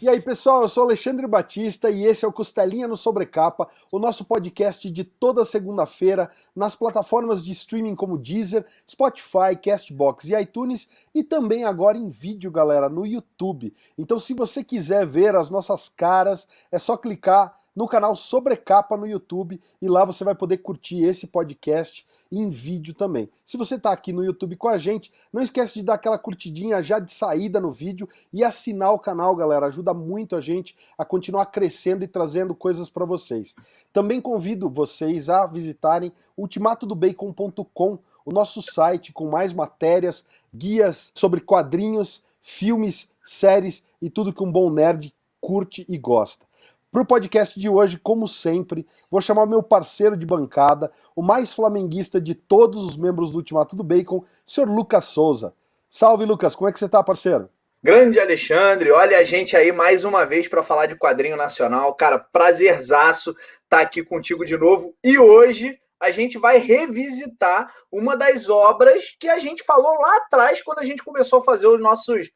E aí, pessoal, eu sou Alexandre Batista e esse é o Costelinha no Sobrecapa, o nosso podcast de toda segunda-feira nas plataformas de streaming como Deezer, Spotify, Castbox e iTunes e também agora em vídeo, galera, no YouTube. Então, se você quiser ver as nossas caras, é só clicar no canal Sobrecapa no YouTube e lá você vai poder curtir esse podcast em vídeo também. Se você está aqui no YouTube com a gente, não esquece de dar aquela curtidinha já de saída no vídeo e assinar o canal, galera. Ajuda muito a gente a continuar crescendo e trazendo coisas para vocês. Também convido vocês a visitarem ultimatodobacon.com, o nosso site com mais matérias, guias sobre quadrinhos, filmes, séries e tudo que um bom nerd curte e gosta. Para o podcast de hoje, como sempre, vou chamar o meu parceiro de bancada, o mais flamenguista de todos os membros do Ultimato do Bacon, o senhor Lucas Souza. Salve, Lucas, como é que você tá, parceiro? Grande Alexandre, olha a gente aí mais uma vez para falar de quadrinho nacional. Cara, prazerzaço estar aqui contigo de novo. E hoje a gente vai revisitar uma das obras que a gente falou lá atrás quando a gente começou a fazer os nossos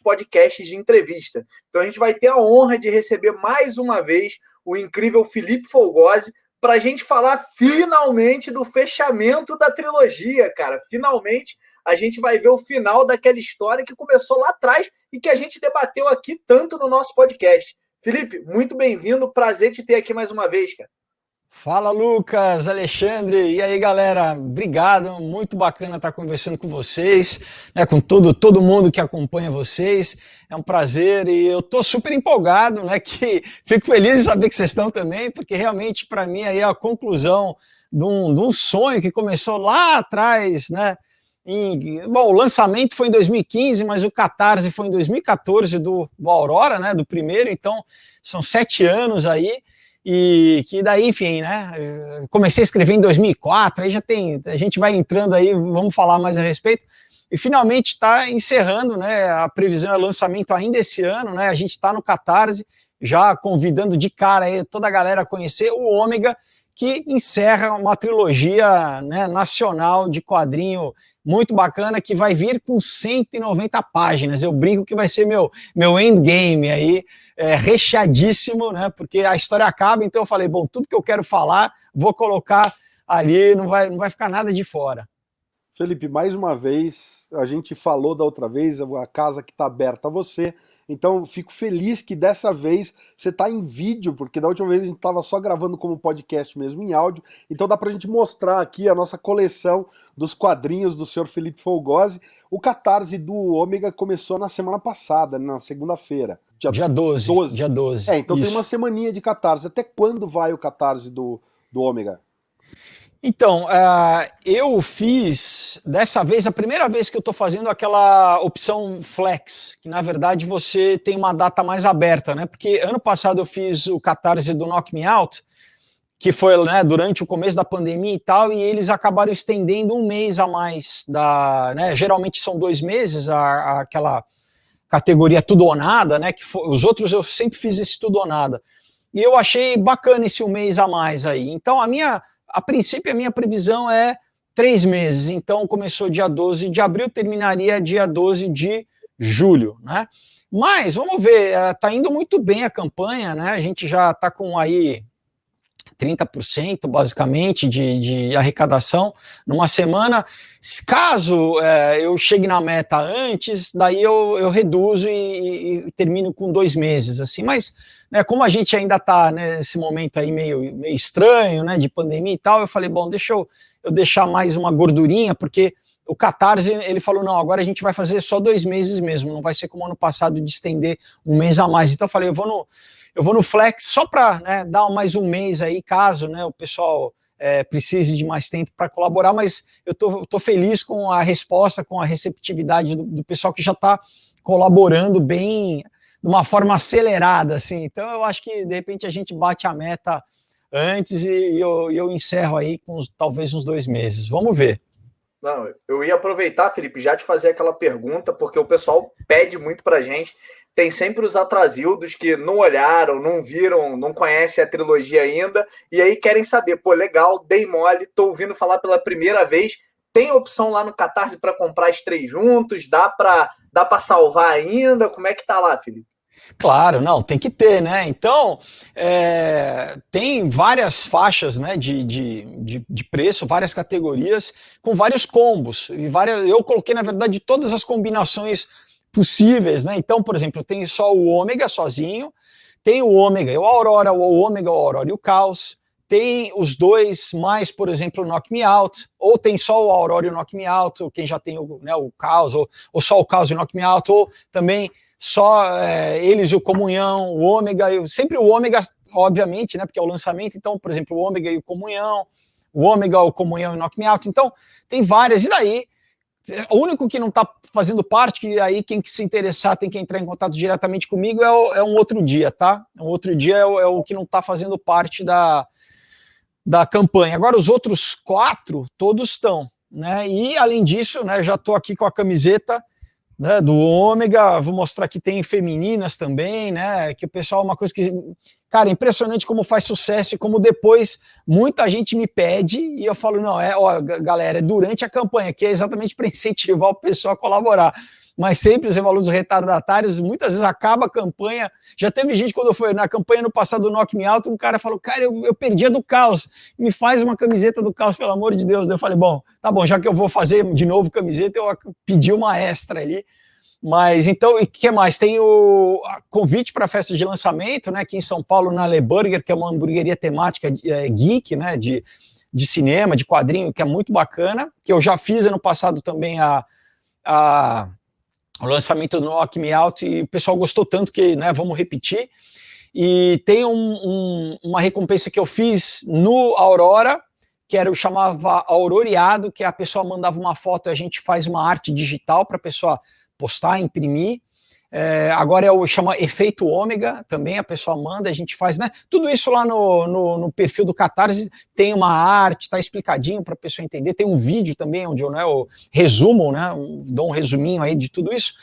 podcasts de entrevista. Então a gente vai ter a honra de receber mais uma vez o incrível Felipe Folgose para a gente falar finalmente do fechamento da trilogia, cara. Finalmente a gente vai ver o final daquela história que começou lá atrás e que a gente debateu aqui tanto no nosso podcast. Felipe, muito bem-vindo, prazer te ter aqui mais uma vez, cara. Fala, Lucas, Alexandre, e aí, galera, obrigado, muito bacana estar conversando com vocês, né, com todo mundo que acompanha vocês, é um prazer e eu tô super empolgado, né, que fico feliz de saber que vocês estão também, porque realmente para mim aí é a conclusão de um sonho que começou lá atrás, né, bom, o lançamento foi em 2015, mas o Catarse foi em 2014 do Aurora, né, do primeiro, então são 7 anos aí. E que daí, enfim, né, comecei a escrever em 2004, aí a gente vai entrando aí, vamos falar mais a respeito, e finalmente está encerrando, né, a previsão é lançamento ainda esse ano, né, a gente está no Catarse, já convidando de cara aí toda a galera a conhecer o Ômega, que encerra uma trilogia, né, nacional de quadrinho muito bacana, que vai vir com 190 páginas, eu brinco que vai ser meu endgame aí, recheadíssimo, né, porque a história acaba, então eu falei, bom, tudo que eu quero falar, vou colocar ali, não vai ficar nada de fora. Felipe, mais uma vez, a gente falou da outra vez, a casa que está aberta a você, então fico feliz que dessa vez você está em vídeo, porque da última vez a gente estava só gravando como podcast mesmo em áudio, então dá para a gente mostrar aqui a nossa coleção dos quadrinhos do senhor Felipe Folgose. O Catarse do Ômega começou na semana passada, na segunda-feira. Dia 12. Dia 12. Então isso. Tem uma semaninha de Catarse. Até quando vai o Catarse do Ômega? Então, eu fiz, dessa vez, a primeira vez que eu estou fazendo aquela opção Flex, que na verdade você tem uma data mais aberta, né? Porque ano passado eu fiz o Catarse do Knock Me Out, que foi, né, durante o começo da pandemia e tal, e eles acabaram estendendo um mês a mais, né, geralmente são 2 meses, aquela categoria tudo ou nada, né? Os outros eu sempre fiz esse tudo ou nada. E eu achei bacana esse um mês a mais aí. Então, a princípio, a minha previsão é 3 meses. Então, começou dia 12 de abril, terminaria dia 12 de julho, né? Mas, vamos ver, tá indo muito bem a campanha, né? A gente já tá com aí 30% basicamente de arrecadação numa semana. Caso eu chegue na meta antes, daí eu reduzo e termino com 2 meses, assim. Mas, né, como a gente ainda está nesse momento aí meio estranho, né, de pandemia e tal, eu falei, bom, deixa eu deixar mais uma gordurinha, porque o Catarse, ele falou, não, agora a gente vai fazer só 2 meses mesmo, não vai ser como ano passado de estender um mês a mais. Então eu falei, eu vou no Flex só para, né, dar mais um mês aí, caso, né, o pessoal precise de mais tempo para colaborar, mas eu tô feliz com a resposta, com a receptividade do pessoal que já está colaborando bem, de uma forma acelerada, assim. Então eu acho que de repente a gente bate a meta antes e eu encerro aí com talvez uns 2 meses. Vamos ver. Não, eu ia aproveitar, Felipe, já te fazer aquela pergunta, porque o pessoal pede muito pra gente. Tem sempre os atrasildos que não olharam, não viram, não conhecem a trilogia ainda, e aí querem saber, pô, legal, dei mole, tô ouvindo falar pela primeira vez, tem opção lá no Catarse para comprar as 3 juntos, dá pra salvar ainda? Como é que tá lá, Felipe? Claro, não, tem que ter, né? Então, tem várias faixas, né, de preço, várias categorias, com vários combos. Eu coloquei, na verdade, todas as combinações possíveis, né? Então, por exemplo, tem só o ômega sozinho, tem o ômega e o Aurora, o ômega, o Aurora e o Caos, tem os dois mais, por exemplo, o Knock Me Out, ou tem só o Aurora e o Knock Me Out, ou quem já tem o Caos, ou só o Caos e o Knock Me Out, ou também só eles e o Comunhão, o Ômega, sempre o Ômega, obviamente, né, porque é o lançamento, então, por exemplo, o Ômega e o Comunhão, o Ômega, o Comunhão e o Knock Me Out, então tem várias, e daí, o único que não está fazendo parte, que aí quem que se interessar tem que entrar em contato diretamente comigo, é um outro dia, tá? Um outro dia é o que não está fazendo parte da campanha. Agora, os outros 4, todos estão, né? E, além disso, né, já estou aqui com a camiseta, né, do Ômega, vou mostrar que tem femininas também, né? Que o pessoal, uma coisa que, cara, é impressionante como faz sucesso e como depois muita gente me pede e eu falo, não, ó, galera, é durante a campanha, que é exatamente para incentivar o pessoal a colaborar. Mas sempre os evolutos retardatários, muitas vezes acaba a campanha. Já teve gente, quando foi na campanha no passado do Knock Me Out, um cara falou, cara, eu perdi a do Caos, me faz uma camiseta do Caos, pelo amor de Deus. Eu falei, bom, tá bom, já que eu vou fazer de novo camiseta, eu pedi uma extra ali. Mas então, e o que mais? Tem o convite para a festa de lançamento, né, aqui em São Paulo, na Le Burger, que é uma hamburgueria temática geek, né, de cinema, de quadrinho, que é muito bacana, que eu já fiz ano passado também o lançamento do Knock Me Out, e o pessoal gostou tanto que, né, vamos repetir. E tem uma recompensa que eu fiz no Aurora, que eu chamava Auroreado, que a pessoa mandava uma foto e a gente faz uma arte digital para a pessoa postar, imprimir. Agora chama Efeito Ômega, também a pessoa manda, a gente faz, né? Tudo isso lá no perfil do Catarse, tem uma arte, está explicadinho para a pessoa entender, tem um vídeo também onde eu resumo, né? Dou um resuminho aí de tudo isso.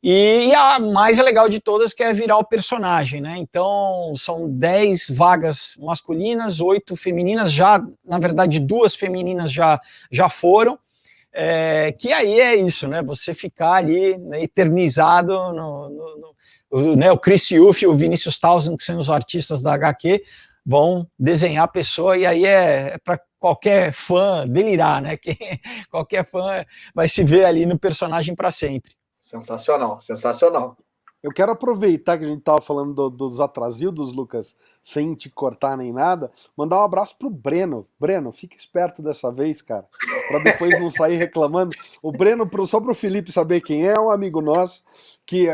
E a mais legal de todas, que é virar o personagem, né? Então, são 10 vagas masculinas, 8 femininas, na verdade, 2 femininas já foram. Que aí é isso, né? Você ficar ali, né, eternizado né, o Chris Youth e o Vinícius Townsend, que são os artistas da HQ, vão desenhar a pessoa, e aí é para qualquer fã delirar, né? Qualquer fã vai se ver ali no personagem para sempre. Sensacional, sensacional. Eu quero aproveitar que a gente estava falando dos atrasildos, Lucas, sem te cortar nem nada, mandar um abraço pro Breno. Breno, fica esperto dessa vez, cara, para depois não sair reclamando. O Breno, só pro Felipe saber quem é um amigo nosso, que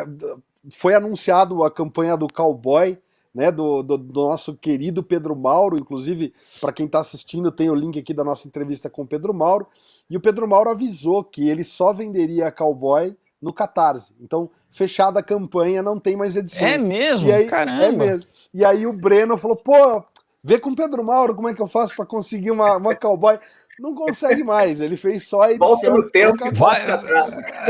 foi anunciado a campanha do Cowboy, né, do nosso querido Pedro Mauro. Inclusive, para quem está assistindo, tem o link aqui da nossa entrevista com o Pedro Mauro, e o Pedro Mauro avisou que ele só venderia Cowboy no Catarse. Então, fechada a campanha, não tem mais edições. É mesmo? E aí, caramba! É mesmo. E aí o Breno falou, pô, vê com o Pedro Mauro como é que eu faço para conseguir uma Cowboy. Não consegue mais, ele fez só a edição. Volta no tempo.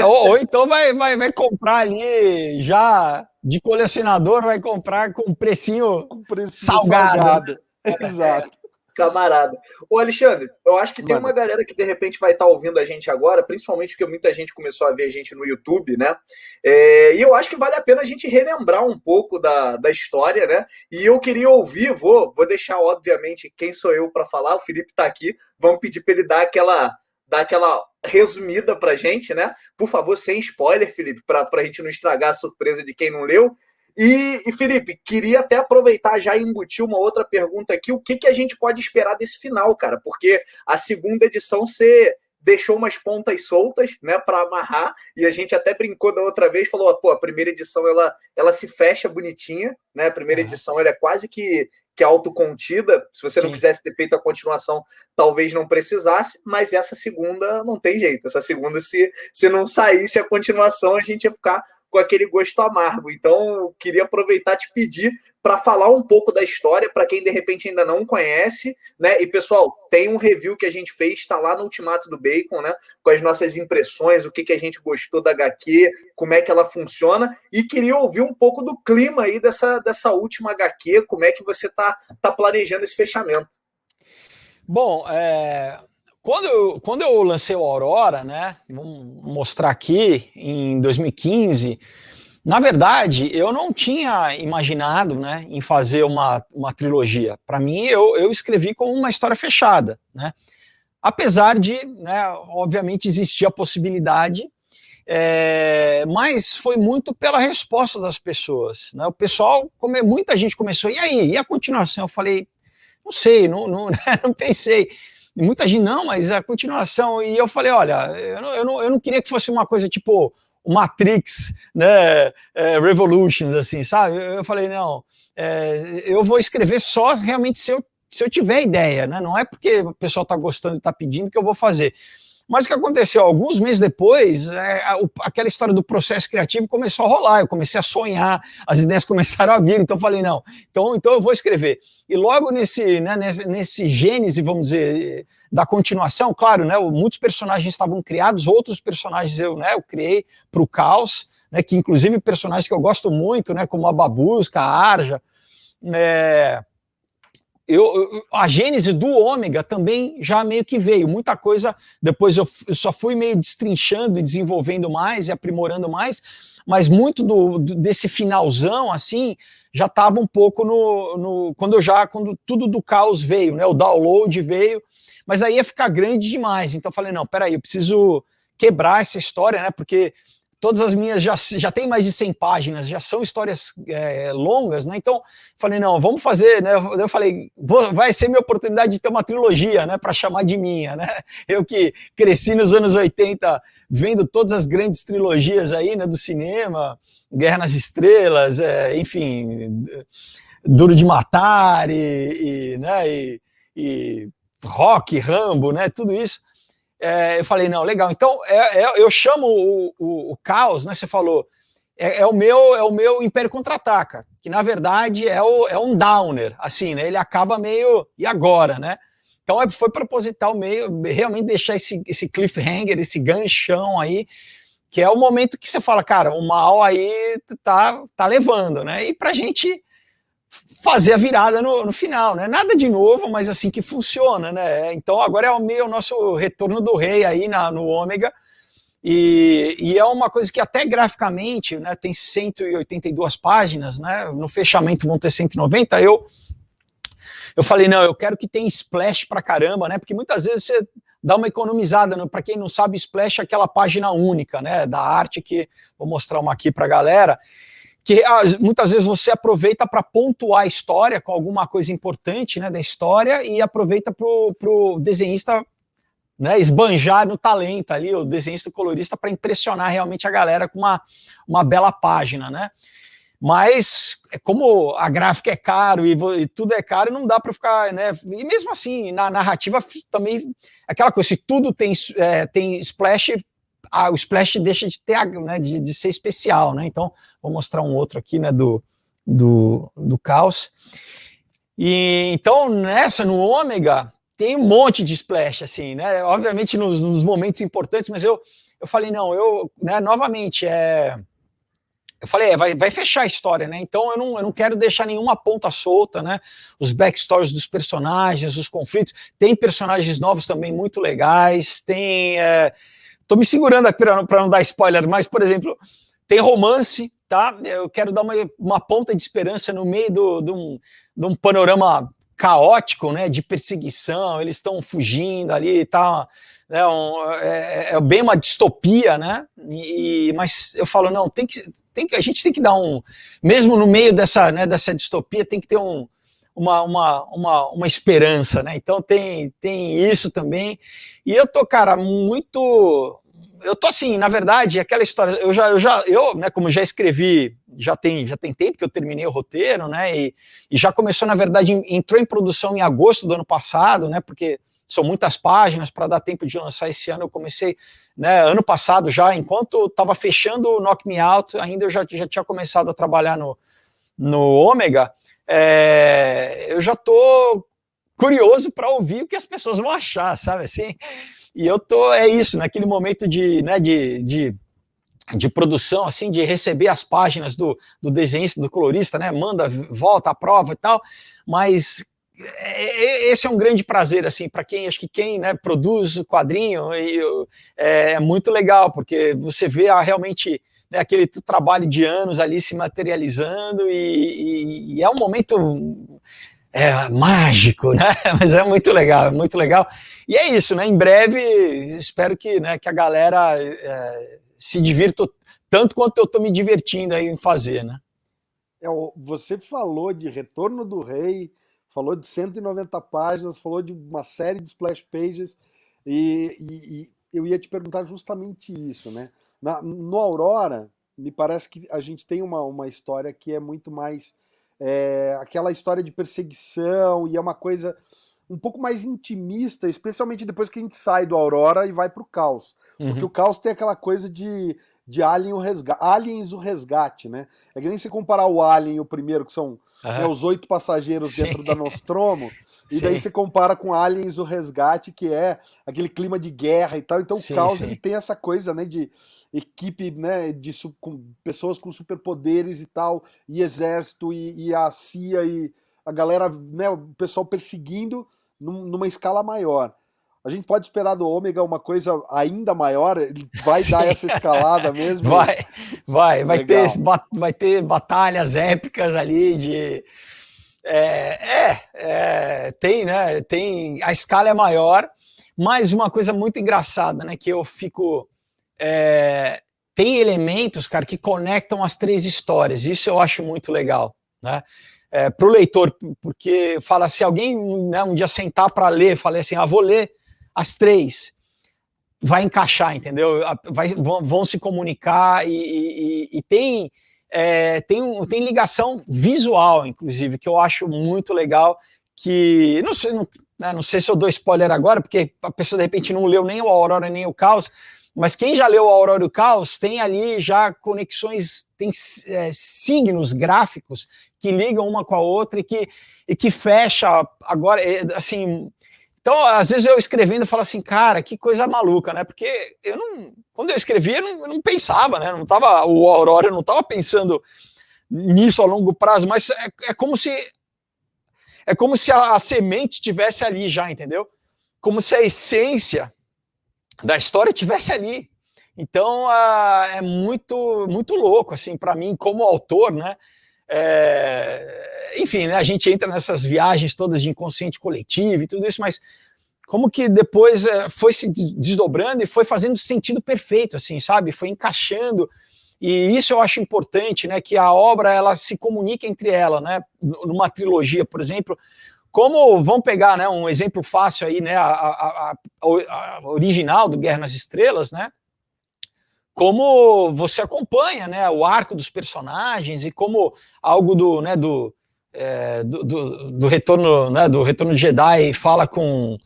Ou então vai comprar ali, já de colecionador, vai comprar com precinho salgado. Exato. Camarada. Ô, Alexandre, eu acho que tem uma galera que de repente vai estar ouvindo a gente agora, principalmente porque muita gente começou a ver a gente no YouTube, né? E eu acho que vale a pena a gente relembrar um pouco da história, né? E eu queria ouvir, vou deixar, obviamente, quem sou eu para falar, o Felipe tá aqui, vamos pedir para ele dar aquela resumida pra gente, né? Por favor, sem spoiler, Felipe, pra gente não estragar a surpresa de quem não leu. E, Felipe, queria até aproveitar já e embutir uma outra pergunta aqui. O que a gente pode esperar desse final, cara? Porque a segunda edição você deixou umas pontas soltas, né, para amarrar, e a gente até brincou da outra vez, falou, pô, a primeira edição ela se fecha bonitinha, né? A primeira edição ela é quase que autocontida. Se você não quisesse ter feito a continuação, talvez não precisasse, mas essa segunda não tem jeito. Essa segunda, se não saísse a continuação, a gente ia ficar com aquele gosto amargo. Então, eu queria aproveitar e te pedir para falar um pouco da história, para quem de repente ainda não conhece, né? E, pessoal, tem um review que a gente fez, está lá no Ultimato do Bacon, né? Com as nossas impressões, o que a gente gostou da HQ, como é que ela funciona, e queria ouvir um pouco do clima aí dessa última HQ, como é que você tá planejando esse fechamento. Bom, quando eu lancei o Aurora, né, vamos mostrar aqui, em 2015, Na verdade, eu não tinha imaginado, né, em fazer uma trilogia. Para mim, eu escrevi como uma história fechada, né? Apesar de, né, obviamente, existir a possibilidade, mas foi muito pela resposta das pessoas, né? O pessoal, muita gente começou, e aí, e a continuação? Eu falei, não sei, não, não pensei. E muita gente, não, mas a continuação. E eu falei, olha, eu não queria que fosse uma coisa tipo Matrix, né, Revolutions, assim, sabe? Eu falei, não, eu vou escrever só realmente se eu tiver ideia, né? Não é porque o pessoal está gostando e está pedindo que eu vou fazer. Mas o que aconteceu? Alguns meses depois, aquela história do processo criativo começou a rolar, eu comecei a sonhar, as ideias começaram a vir, então eu falei, não, então eu vou escrever. E logo nesse gênese, vamos dizer, da continuação, claro, né, muitos personagens estavam criados, outros personagens eu criei para o Caos, né, que inclusive personagens que eu gosto muito, né, como a Babusca, a Arja, a gênese do Ômega também já meio que veio, muita coisa, depois eu só fui meio destrinchando e desenvolvendo mais e aprimorando mais, mas muito desse finalzão, assim, já estava um pouco quando tudo do Caos veio, né, o download veio, mas aí ia ficar grande demais, então eu falei, não, peraí, eu preciso quebrar essa história, né, porque todas as minhas já tem mais de 100 páginas, já são histórias longas, né? Então, falei, não, vamos fazer, né? Eu falei, vai ser minha oportunidade de ter uma trilogia, né? Para chamar de minha, né? Eu que cresci nos anos 80, vendo todas as grandes trilogias aí, né? Do cinema, Guerra nas Estrelas, enfim, Duro de Matar né? E Rock, Rambo, né? Tudo isso. Eu falei, não, legal, então eu chamo o Caos, né, você falou, o meu Império Contra-Ataca, que na verdade é um downer, assim, né, ele acaba meio, e agora, né, então foi proposital meio, realmente deixar esse cliffhanger, esse ganchão aí, que é o momento que você fala, cara, o mal aí tá levando, né, e pra gente fazer a virada no final, né? Nada de novo, mas assim que funciona, né? Então agora é o nosso retorno do rei aí no Ômega, e é uma coisa que até graficamente, né, tem 182 páginas, né? No fechamento vão ter 190. Eu falei, não, eu quero que tenha splash pra caramba, né? Porque muitas vezes você dá uma economizada, né? Para quem não sabe, splash é aquela página única, né? Da arte, que vou mostrar uma aqui pra galera, que muitas vezes você aproveita para pontuar a história com alguma coisa importante, né, da história, e aproveita para o desenhista, né, esbanjar no talento ali, o desenhista colorista, para impressionar realmente a galera com uma bela página, né? Mas como a gráfica é caro e tudo é caro, não dá para ficar, né? E mesmo assim, na narrativa também, aquela coisa, se tudo tem splash, o splash deixa de ter, né, de ser especial, né? Então, vou mostrar um outro aqui, né, do Caos. E então, no Ômega, tem um monte de splash, assim, né? Obviamente nos momentos importantes, mas eu falei, não, né, novamente, eu falei, vai fechar a história, né? Então eu não quero deixar nenhuma ponta solta, né? Os backstories dos personagens, os conflitos. Tem personagens novos também muito legais, tô me segurando aqui para não dar spoiler, mas, por exemplo, tem romance, tá? Eu quero dar uma ponta de esperança no meio de um panorama caótico, né? De perseguição, eles estão fugindo ali, tá? É bem uma distopia, né? Mas eu falo, não, a gente tem que dar mesmo no meio dessa distopia, tem que ter uma esperança, né? Então tem isso também. E eu tô, cara, eu tô assim, na verdade, aquela história, eu, né, como já escrevi, já tem tempo que eu terminei o roteiro, né? E já começou, na verdade, entrou em produção em agosto do ano passado, né? Porque são muitas páginas para dar tempo de lançar esse ano. Eu comecei, né, ano passado já, enquanto estava fechando o Knock Me Out, ainda eu já tinha começado a trabalhar no Ômega. Eu já tô curioso para ouvir o que as pessoas vão achar, sabe assim? E é isso, naquele momento de produção, assim, de receber as páginas do desenhista, do colorista, né? Manda, volta, aprova e tal, mas esse é um grande prazer, assim, para quem né, produz o quadrinho, é muito legal, porque você vê realmente né, aquele trabalho de anos ali se materializando, e é um momento mágico, né? Mas é muito legal, é muito legal. E é isso, né? Em breve, espero que, né, que a galera se divirta tanto quanto eu estou me divertindo aí em fazer, né? Você falou de Retorno do Rei, falou de 190 páginas, falou de uma série de splash pages, e eu ia te perguntar justamente isso, né? No Aurora, me parece que a gente tem uma história que é muito mais aquela história de perseguição, e é uma coisa um pouco mais intimista, especialmente depois que a gente sai do Aurora e vai pro Caos. Porque o Caos tem aquela coisa de Aliens o Resgate, né? É que nem se comparar o Alien, o primeiro, que são os 8 passageiros dentro da Nostromo, e daí você compara com Aliens o Resgate, que é aquele clima de guerra e tal. Então o Caos ele tem essa coisa, né, de equipe, né, com pessoas com superpoderes e tal, e exército, e a CIA, e a galera, né, o pessoal perseguindo numa escala maior. A gente pode esperar do Ômega uma coisa ainda maior? Ele vai dar essa escalada mesmo? Vai ter batalhas épicas ali de... tem, né? Tem, a escala é maior, mas uma coisa muito engraçada, né? Que eu fico... tem elementos, cara, que conectam as 3 histórias. Isso eu acho muito legal, né? Para o leitor, porque fala, se alguém, né, um dia sentar para ler, falei assim, vou ler as 3, vai encaixar, entendeu? Vão se comunicar, e tem ligação visual, inclusive, que eu acho muito legal, que, não sei se eu dou spoiler agora, porque a pessoa de repente não leu nem o Aurora nem o Caos, mas quem já leu o Aurora e o Caos tem ali já conexões, tem signos gráficos que ligam uma com a outra, e que fecha agora, assim. Então, às vezes eu escrevendo, eu falo assim, cara, que coisa maluca, né? Porque quando eu escrevia, eu não pensava, né? O Aurora, eu não estava pensando nisso a longo prazo, mas é como se a semente tivesse ali já, entendeu? Como se a essência da história tivesse ali. Então, é muito, muito louco, assim, para mim, como autor, né? Enfim, né, a gente entra nessas viagens todas de inconsciente coletivo e tudo isso, mas como que depois foi se desdobrando e foi fazendo sentido perfeito, assim, sabe? Foi encaixando, e isso eu acho importante, né? Que a obra, ela se comunica entre ela, né? Numa trilogia, por exemplo, como, vamos pegar, né, um exemplo fácil aí, né? A original do Guerra nas Estrelas, né? Como você acompanha, né, o arco dos personagens, e como algo do retorno, né, do Retorno de Jedi fala com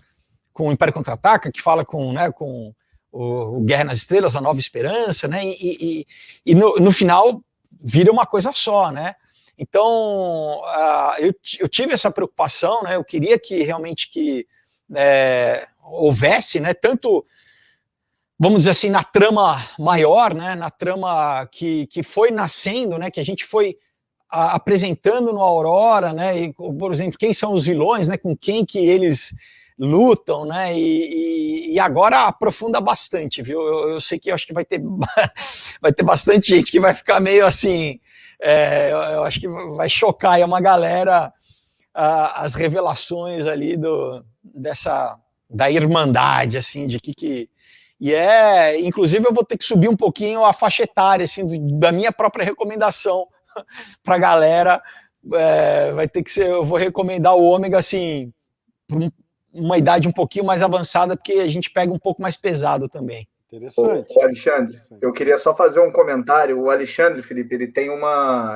o Império Contra-Ataca, que fala com o Guerra nas Estrelas, a Nova Esperança, né, e no final vira uma coisa só, né. Então eu tive essa preocupação, né, eu queria que realmente houvesse, né, tanto, vamos dizer assim, na trama maior, né, na trama que foi nascendo, né, que a gente foi apresentando no Aurora, né, e, por exemplo, quem são os vilões, né, com quem que eles lutam, né, e agora aprofunda bastante, viu? Eu sei que eu acho que vai ter bastante gente que vai ficar meio assim, eu acho que vai chocar aí uma galera, as revelações ali da Irmandade, assim, de que inclusive eu vou ter que subir um pouquinho a faixa etária, assim, da minha própria recomendação para a galera. Vai ter que ser, eu vou recomendar o Ômega, assim, por uma idade um pouquinho mais avançada, porque a gente pega um pouco mais pesado também. Interessante. O Alexandre, eu queria só fazer um comentário. O Alexandre, Felipe, ele tem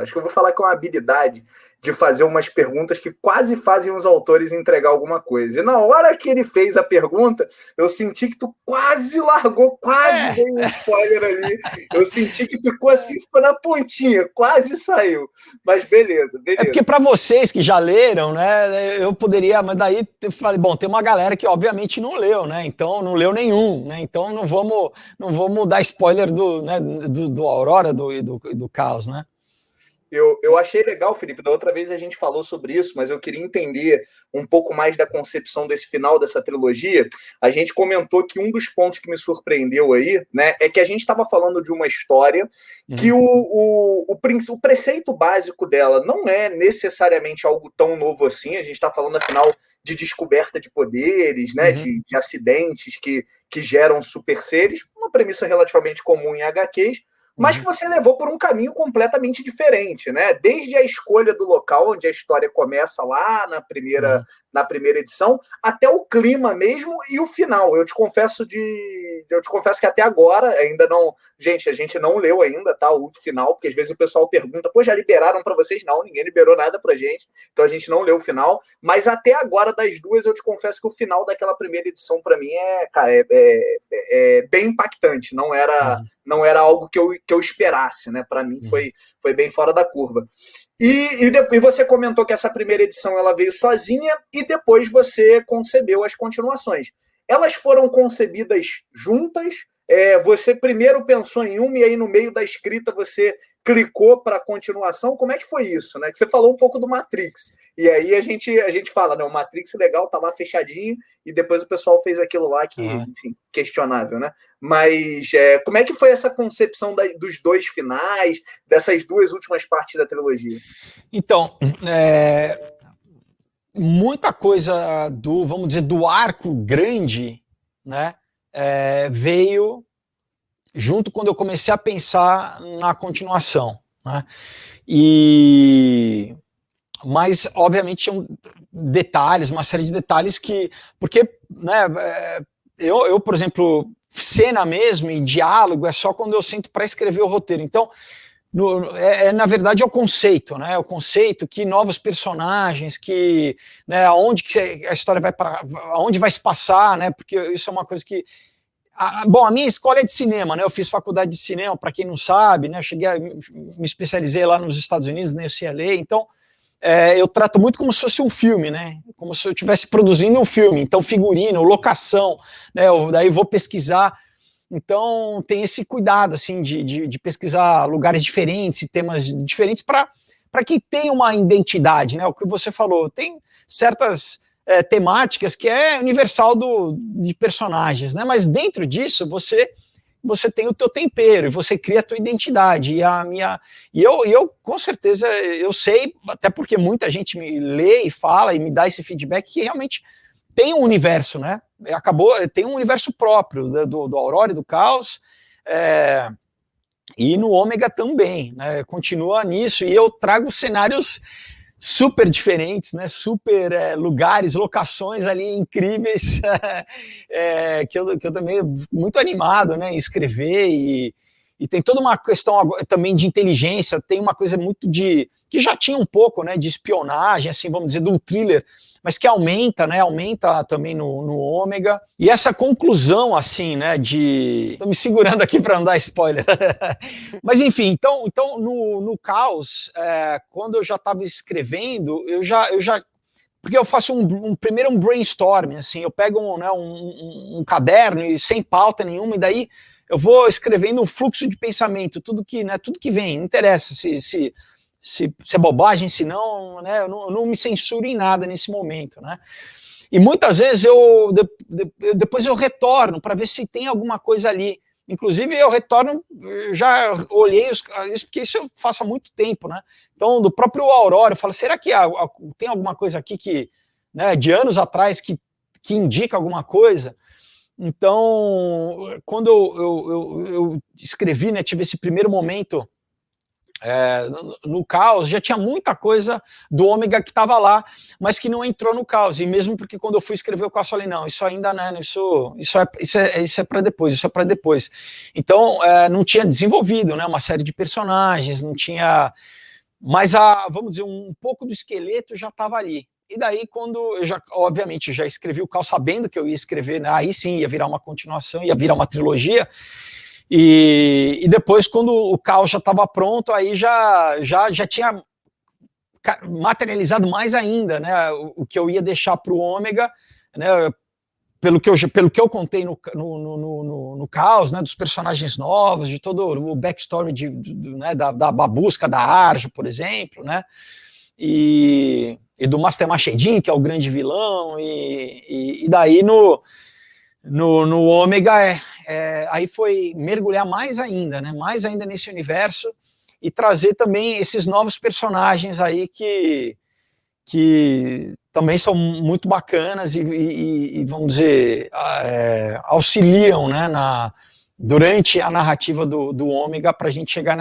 acho que eu vou falar que é uma habilidade de fazer umas perguntas que quase fazem os autores entregar alguma coisa. E na hora que ele fez a pergunta, eu senti que tu quase largou, quase veio um spoiler ali. Eu senti que ficou assim, ficou na pontinha, quase saiu. Mas beleza. É porque para vocês que já leram, né, eu poderia, mas daí eu falei, bom, tem uma galera que obviamente não leu, né, então não leu nenhum, né, então não vamos dar spoiler do Aurora, do Caos, né. Eu achei legal, Felipe. Da outra vez a gente falou sobre isso, mas eu queria entender um pouco mais da concepção desse final dessa trilogia. A gente comentou que um dos pontos que me surpreendeu aí, né, é que a gente estava falando de uma história que o preceito básico dela não é necessariamente algo tão novo assim. A gente está falando, afinal, de descoberta de poderes, né, de acidentes que geram super seres, uma premissa relativamente comum em HQs, mas que você levou por um caminho completamente diferente, né? Desde a escolha do local onde a história começa lá na primeira edição, até o clima mesmo e o final. Eu te confesso que até agora ainda não, gente, a gente não leu ainda, tá, o final, porque às vezes o pessoal pergunta, pô, já liberaram para vocês? Não, ninguém liberou nada pra gente. Então a gente não leu o final, mas até agora das duas eu te confesso que o final daquela primeira edição para mim é bem impactante. Não era algo que eu esperasse, né? Para mim foi bem fora da curva. E você comentou que essa primeira edição ela veio sozinha e depois você concebeu as continuações. Elas foram concebidas juntas? Você primeiro pensou em uma e aí no meio da escrita você clicou para a continuação? Como é que foi isso, né? Que você falou um pouco do Matrix. E aí a gente fala, né? O Matrix legal, tá lá fechadinho, e depois o pessoal fez aquilo lá que, enfim, questionável, né? Mas como é que foi essa concepção dos dois finais, dessas duas últimas partes da trilogia? Então, muita coisa vamos dizer, do arco grande, né, veio junto quando eu comecei a pensar na continuação, né? Mas obviamente tinham detalhes, uma série de detalhes porque, né, eu, por exemplo, cena mesmo e diálogo é só quando eu sento para escrever o roteiro. Então, na verdade, é o conceito, né? O conceito, que novos personagens, né, aonde que a história vai para, aonde vai se passar, né? Porque isso é uma coisa que bom, a minha escola é de cinema, né? Eu fiz faculdade de cinema, para quem não sabe, né? Me especializei lá nos Estados Unidos, na UCLA, então eu trato muito como se fosse um filme, né? Como se eu estivesse produzindo um filme. Então, figurino, locação, né? Daí vou pesquisar. Então, tem esse cuidado, assim, de pesquisar lugares diferentes e temas diferentes para que tenha uma identidade, né? O que você falou, tem certas temáticas que é universal de personagens, né? Mas dentro disso você tem o teu tempero e você cria a tua identidade. E eu com certeza eu sei, até porque muita gente me lê e fala e me dá esse feedback, que realmente tem um universo, né? Tem um universo próprio do Aurora e do Caos, e no Ômega também, né? Continua nisso, e eu trago cenários super diferentes, né? Super lugares, locações ali incríveis, que eu também muito animado, né, em escrever, e tem toda uma questão também de inteligência, tem uma coisa muito que já tinha um pouco, né, de espionagem, assim, vamos dizer, de um thriller, mas que aumenta, né, aumenta também no Ômega, e essa conclusão, assim, né, tô me segurando aqui para não dar spoiler, mas enfim, então no Caos, quando eu já estava escrevendo, eu já porque eu faço primeiro um brainstorming, assim, eu pego um caderno e sem pauta nenhuma, e daí eu vou escrevendo um fluxo de pensamento, tudo que vem, não interessa se é bobagem, se não, né, eu não me censuro em nada nesse momento, né? E muitas vezes depois eu retorno para ver se tem alguma coisa ali. Inclusive eu retorno, já olhei isso, porque isso eu faço há muito tempo, né? Então, do próprio Aurora, eu falo, será que tem alguma coisa aqui né, de anos atrás que indica alguma coisa? Então, quando eu escrevi, né, tive esse primeiro momento no Caos, já tinha muita coisa do Ômega que estava lá, mas que não entrou no Caos, e mesmo porque quando eu fui escrever o Caos, eu falei, não, isso ainda não, isso é para depois, isso é para depois. Então, não tinha desenvolvido, né, uma série de personagens, não tinha, mas vamos dizer, um pouco do esqueleto já estava ali. E daí, quando obviamente, já escrevi o Caos sabendo que eu ia escrever, né, aí sim ia virar uma continuação, ia virar uma trilogia. E depois, quando o Caos já estava pronto, aí já tinha materializado mais ainda, né, o que eu ia deixar para o Ômega, né, pelo que eu contei no Caos, né, dos personagens novos, de todo o backstory né, da busca da Arja, por exemplo, né, e do Master Machedin, que é o grande vilão, e daí no Ômega aí foi mergulhar mais ainda, né, mais ainda nesse universo e trazer também esses novos personagens aí que também são muito bacanas e vamos dizer, auxiliam, né, durante a narrativa do Ômega para a gente chegar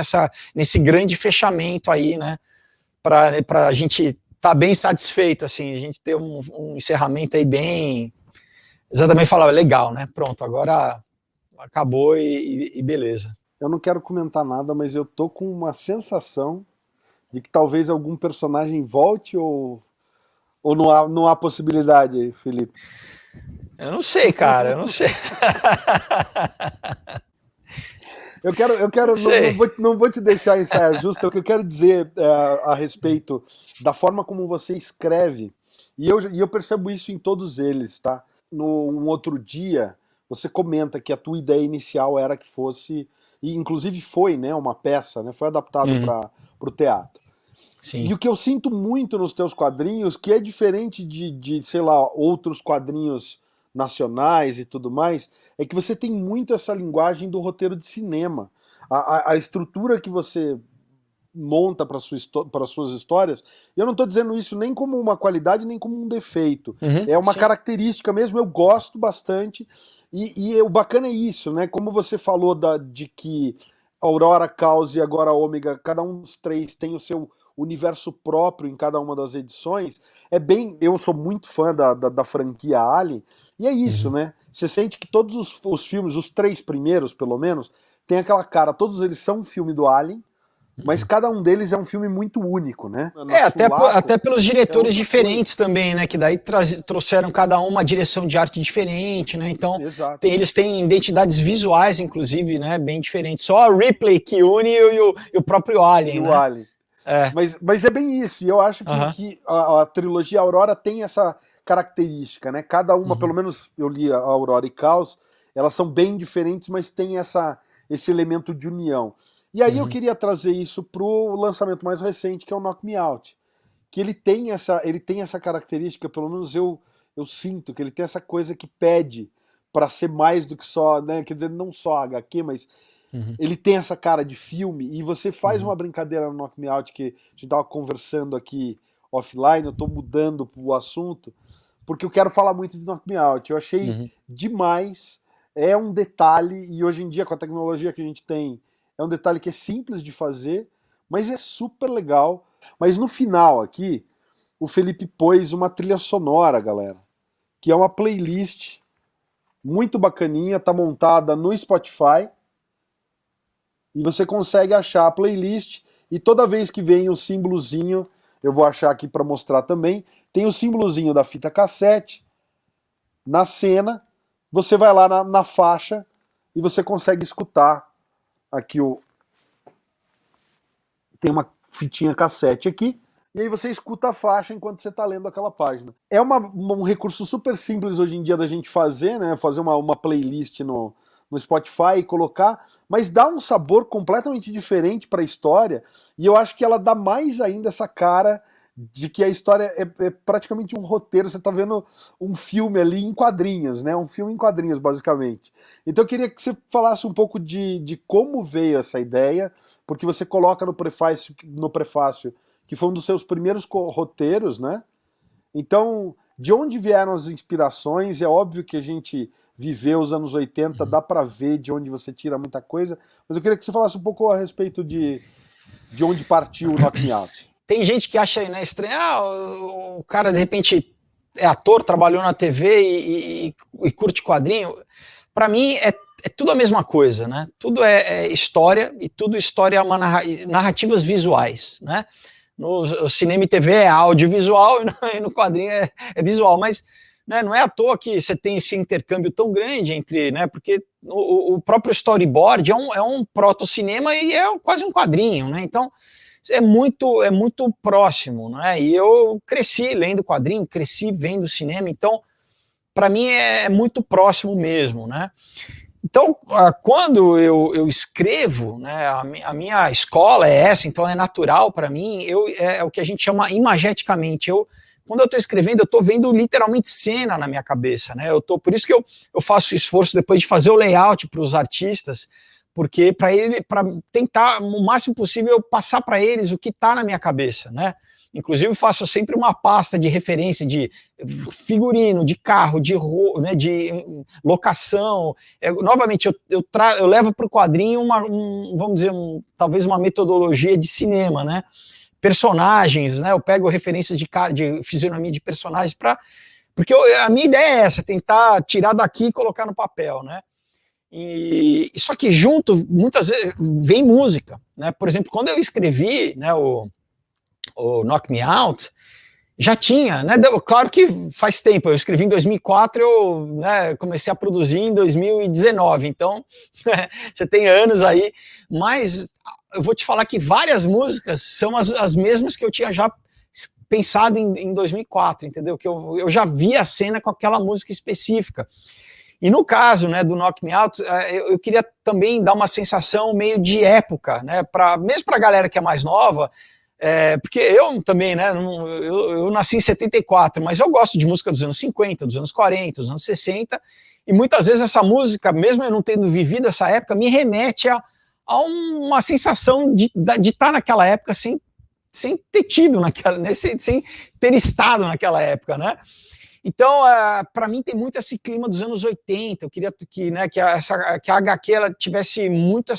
nesse grande fechamento aí, né, para a gente estar bem satisfeito, assim, a gente ter um encerramento aí bem, exatamente falar, legal, né, pronto, agora acabou e beleza. Eu não quero comentar nada, mas eu tô com uma sensação de que talvez algum personagem volte ou não há possibilidade aí, Felipe? Eu não sei, cara, eu não sei. Eu quero não vou te deixar em saia justa. O que eu quero dizer a respeito da forma como você escreve, e eu percebo isso em todos eles, tá? Um outro dia, você comenta que a tua ideia inicial era que fosse, e inclusive foi, né, uma peça, né, foi adaptado para o teatro. Sim. E o que eu sinto muito nos teus quadrinhos, que é diferente de, sei lá, outros quadrinhos nacionais e tudo mais, é que você tem muito essa linguagem do roteiro de cinema. A estrutura que você monta para suas histórias, eu não estou dizendo isso nem como uma qualidade, nem como um defeito. É uma característica mesmo, eu gosto bastante. E o bacana é isso, né? Como você falou de que Aurora, Caos e agora Ômega, cada um dos três tem o seu universo próprio em cada uma das edições. Eu sou muito fã da franquia Alien, e é isso, né? Você sente que todos os filmes, os três primeiros pelo menos, tem aquela cara, todos eles são um filme do Alien, mas cada um deles é um filme muito único, né? Até pelos diretores diferentes também, né? Que daí trouxeram cada um uma direção de arte diferente, né? Então, eles têm identidades visuais, inclusive, né? Bem diferentes. Só a Ripley que une e o próprio Alien, né? O Alien. Mas é bem isso, e eu acho que a trilogia Aurora tem essa característica, né? Cada uma, pelo menos eu li a Aurora e Caos, elas são bem diferentes, mas tem esse elemento de união. E aí eu queria trazer isso pro lançamento mais recente, que é o Knock Me Out. Que ele tem essa característica, pelo menos eu sinto, que ele tem essa coisa que pede para ser mais do que só, né? Quer dizer, não só HQ, mas ele tem essa cara de filme, e você faz uma brincadeira no Knock Me Out, que a gente tava conversando aqui offline, eu tô mudando o assunto, porque eu quero falar muito de Knock Me Out. Eu achei demais, é um detalhe, e hoje em dia, com a tecnologia que a gente tem, é um detalhe que é simples de fazer, mas é super legal. Mas no final aqui, o Felipe pôs uma trilha sonora, galera, que é uma playlist muito bacaninha, tá montada no Spotify, e você consegue achar a playlist, e toda vez que vem o símbolozinho, eu vou achar aqui para mostrar também, tem o símbolozinho da fita cassete, na cena, você vai lá na faixa, e você consegue escutar. Aqui tem uma fitinha cassete aqui, e aí você escuta a faixa enquanto você está lendo aquela página. É um recurso super simples hoje em dia da gente fazer, né? Fazer uma playlist no Spotify e colocar, mas dá um sabor completamente diferente para a história, e eu acho que ela dá mais ainda essa cara de que a história é praticamente um roteiro, você está vendo um filme ali em quadrinhos, né? Um filme em quadrinhos, basicamente. Então eu queria que você falasse um pouco de como veio essa ideia, porque você coloca no prefácio que foi um dos seus primeiros roteiros, né? Então, de onde vieram as inspirações? É óbvio que a gente viveu os anos 80, dá para ver de onde você tira muita coisa, mas eu queria que você falasse um pouco a respeito de onde partiu o Knock Me Out. Tem gente que acha, né, estranho, o cara de repente é ator, trabalhou na TV e curte quadrinho. Para mim é tudo a mesma coisa, né? Tudo é história, e tudo história é narrativas visuais, né? No cinema e TV é audiovisual e no quadrinho é visual, mas né, não é à toa que você tem esse intercâmbio tão grande entre, né? Porque o próprio storyboard é um proto-cinema e é quase um quadrinho, né? Então é muito próximo, né? E eu cresci lendo quadrinho, cresci vendo cinema, então para mim é muito próximo mesmo, né? Então, quando eu escrevo, né, a minha escola é essa, então é natural para mim, é o que a gente chama imageticamente. Quando eu estou escrevendo, eu estou vendo literalmente cena na minha cabeça, né? Por isso que eu faço esforço depois de fazer o layout para os artistas, porque para tentar o máximo possível passar para eles o que está na minha cabeça, né? Inclusive faço sempre uma pasta de referência de figurino, de carro, né, de locação. Novamente, eu levo para o quadrinho vamos dizer, talvez uma metodologia de cinema, né? Personagens, né? Eu pego referências de fisionomia de personagens porque a minha ideia é essa, tentar tirar daqui e colocar no papel, né? Só que junto, muitas vezes, vem música, né? Por exemplo, quando eu escrevi, né, o Knock Me Out, já tinha, né? Claro que faz tempo, eu escrevi em 2004, eu, né, comecei a produzir em 2019, então você tem anos aí, mas eu vou te falar que várias músicas são as mesmas que eu tinha já pensado em 2004, entendeu? Que eu já vi a cena com aquela música específica. E no caso, né, do Knock Me Out, eu queria também dar uma sensação meio de época, né, mesmo para a galera que é mais nova, porque eu também, né, eu nasci em 74, mas eu gosto de música dos anos 50, dos anos 40, dos anos 60, e muitas vezes essa música, mesmo eu não tendo vivido essa época, me remete a uma sensação de estar naquela época sem ter tido naquela, né, sem ter estado naquela época, né? Então, para mim tem muito esse clima dos anos 80, eu queria que a HQ ela tivesse muito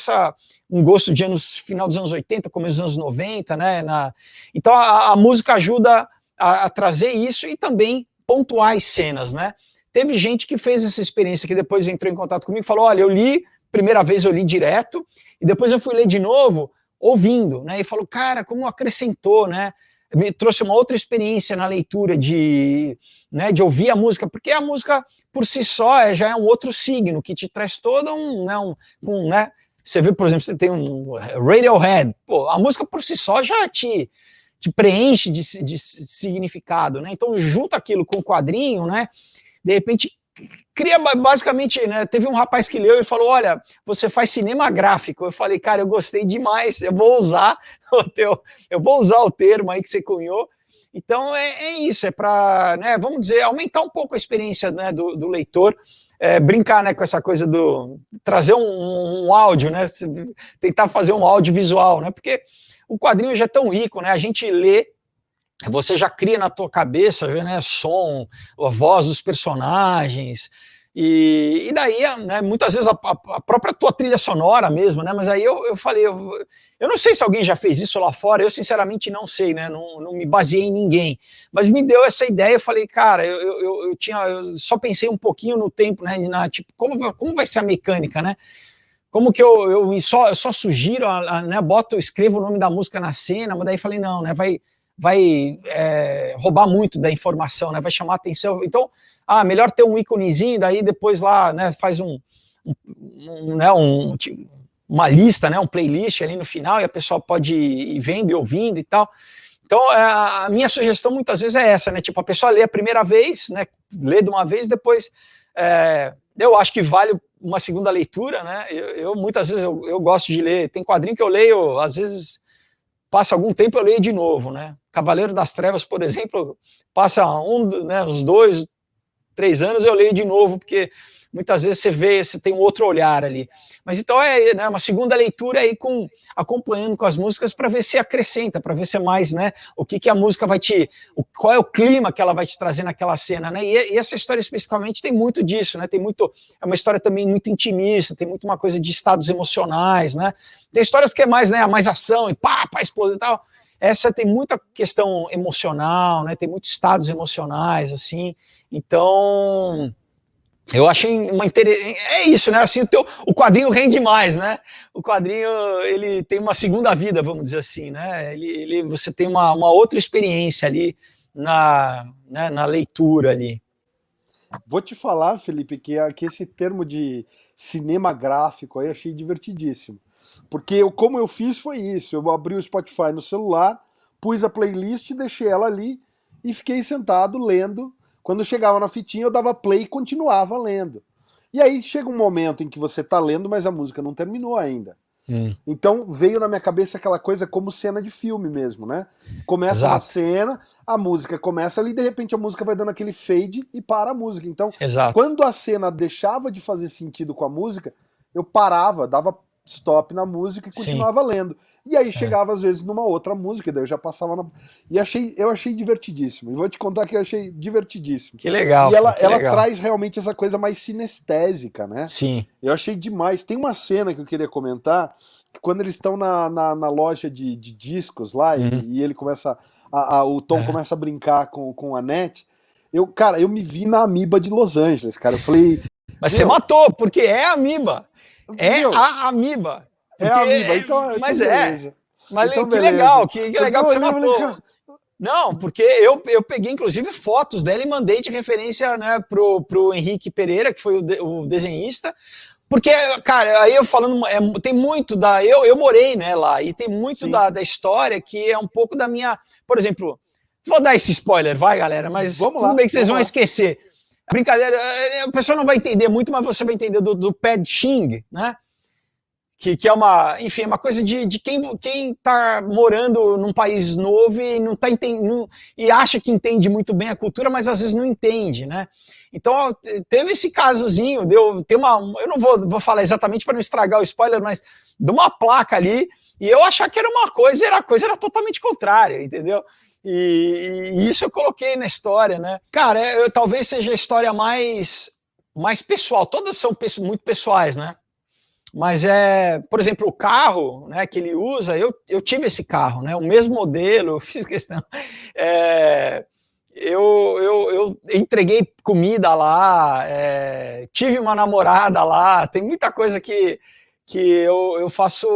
um gosto de final dos anos 80, começo dos anos 90, né? Então a música ajuda a trazer isso e também pontuar as cenas, né? Teve gente que fez essa experiência, que depois entrou em contato comigo e falou, olha, primeira vez eu li direto, e depois eu fui ler de novo, ouvindo, né? E falou, cara, como acrescentou, né? Me trouxe uma outra experiência na leitura né, de ouvir a música, porque a música por si só já é um outro signo, que te traz todo né, você vê, por exemplo, você tem um Radiohead, pô, a música por si só já te preenche de significado, né? Então junta aquilo com o quadrinho, né? De repente cria basicamente, né? Teve um rapaz que leu e falou, olha, você faz cinema gráfico. Eu falei, cara, eu gostei demais, eu vou usar o termo aí que você cunhou. Então é isso, é para, né, vamos dizer, aumentar um pouco a experiência, né, do leitor, brincar, né, com essa coisa trazer um áudio, né, tentar fazer um audiovisual, né, porque o quadrinho já é tão rico, né, a gente lê, você já cria na tua cabeça, né, som, a voz dos personagens, e daí, né, muitas vezes a própria tua trilha sonora mesmo, né, mas aí eu falei, eu não sei se alguém já fez isso lá fora, eu sinceramente não sei, né, não me baseei em ninguém, mas me deu essa ideia, eu falei, cara, eu só pensei um pouquinho no tempo, né, tipo, como vai ser a mecânica, né, como que eu só sugiro, né, escrevo o nome da música na cena, mas daí falei, não, né, vai roubar muito da informação, né? Vai chamar atenção. Então, melhor ter um íconezinho, daí depois lá, né, faz uma lista, né, um playlist ali no final, e a pessoa pode ir vendo e ouvindo e tal. Então, a minha sugestão muitas vezes é essa, né? Tipo, a pessoa lê a primeira vez, né? Lê de uma vez, depois eu acho que vale uma segunda leitura, né? Muitas vezes eu gosto de ler, tem quadrinho que eu leio, às vezes passa algum tempo eu leio de novo, né? Cavaleiro das Trevas, por exemplo, passa né, uns 2, 3 anos eu leio de novo, porque muitas vezes você tem um outro olhar ali. Mas então né, uma segunda leitura aí acompanhando com as músicas para ver se acrescenta, para ver se é mais, né, o que a música qual é o clima que ela vai te trazer naquela cena, né? E essa história especificamente tem muito disso, né? É uma história também muito intimista, tem muito uma coisa de estados emocionais, né? Tem histórias que é mais, né, mais ação e pá, explode e tal. Essa tem muita questão emocional, né? Tem muitos estados emocionais, assim. Então, eu achei é isso, né? Assim, o quadrinho rende mais, né? O quadrinho, ele tem uma segunda vida, vamos dizer assim, né? Você tem uma outra experiência ali né, na leitura ali. Vou te falar, Felipe, que esse termo de cinema gráfico aí achei divertidíssimo. Porque como eu fiz foi isso, eu abri o Spotify no celular, pus a playlist, deixei ela ali e fiquei sentado lendo Quando chegava na fitinha, eu dava play e continuava lendo. E aí chega um momento em que você tá lendo, mas a música não terminou ainda. Então veio na minha cabeça aquela coisa como cena de filme mesmo, né? Começa uma Exato. cena, a música começa ali, de repente a música vai dando aquele fade e para a música. Então, Exato. quando a cena deixava de fazer sentido com a música, eu parava, dava stop na música e continuava lendo. E aí chegava às vezes numa outra música, daí eu já passava na... E eu achei divertidíssimo. E vou te contar que eu achei divertidíssimo. Que legal. E ela legal. traz realmente essa coisa mais sinestésica, né? Sim. Eu achei demais. Tem uma cena que eu queria comentar, que quando eles estão na loja de discos lá, e ele começa. O Tom começa a brincar com a Annette. Cara, eu me vi na Amiba de Los Angeles, cara. Eu falei. Mas você matou, porque é a Amiba. É Meu, a Amiba. é a Amiba. Então, Mas beleza. Mas Então, que beleza. legal, que legal que você Olhei, matou. cara, Não, porque eu peguei inclusive fotos dela e mandei de referência, né, pro Henrique Pereira, que foi o desenhista. Porque, cara, aí eu falando, tem muito da. Eu morei, né, lá, e tem muito da história que é um pouco da minha. Por exemplo, vou dar esse spoiler, vai, galera, mas Vamos tudo lá, bem que vocês vão lá. esquecer. Brincadeira, a pessoa não vai entender muito, mas você vai entender do Pad Ching, né? Que é uma, enfim, é uma coisa de quem tá morando num país novo e não tá entendendo, e acha que entende muito bem a cultura, mas às vezes não entende, né? Então teve esse casozinho, eu não vou falar exatamente para não estragar o spoiler, mas de uma placa ali, e eu achar que era uma coisa, e a coisa era totalmente contrária, entendeu? E isso eu coloquei na história, né? Cara, talvez seja a história mais pessoal, todas são muito pessoais, né? Mas por exemplo, o carro, né, que ele usa, eu tive esse carro, né, o mesmo modelo, eu fiz questão. Eu entreguei comida lá, tive uma namorada lá, tem muita coisa que eu faço,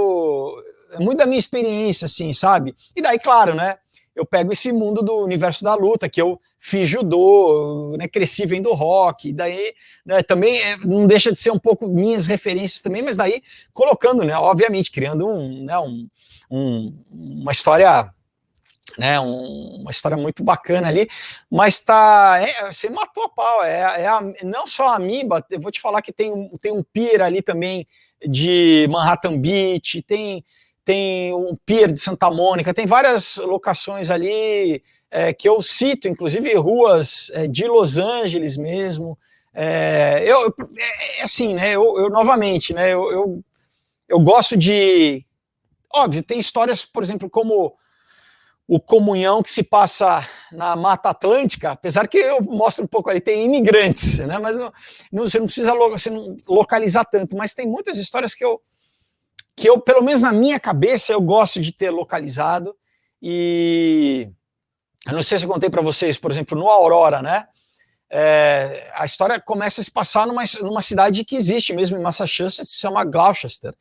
muito da minha experiência, assim, sabe? E daí, claro, né, eu pego esse mundo do universo da luta, que eu fiz judô, né, cresci vendo rock, daí, né, também não deixa de ser um pouco minhas referências também, mas daí colocando, né, obviamente, criando uma história, né, uma história muito bacana ali, mas você matou a pau, não só a Amiba, eu vou te falar que tem um pier ali também de Manhattan Beach, tem um pier de Santa Mônica, tem várias locações ali que eu cito, inclusive ruas de Los Angeles mesmo. Assim, né? Eu novamente, né? Eu gosto de. Óbvio, tem histórias, por exemplo, como o Comunhão, que se passa na Mata Atlântica, apesar que eu mostro um pouco ali, tem imigrantes, né? Mas você não precisa localizar tanto, mas tem muitas histórias que eu, pelo menos na minha cabeça, eu gosto de ter localizado. E eu não sei se eu contei para vocês, por exemplo, no Aurora, né? A história começa a se passar numa cidade que existe mesmo em Massachusetts, se chama Gloucester.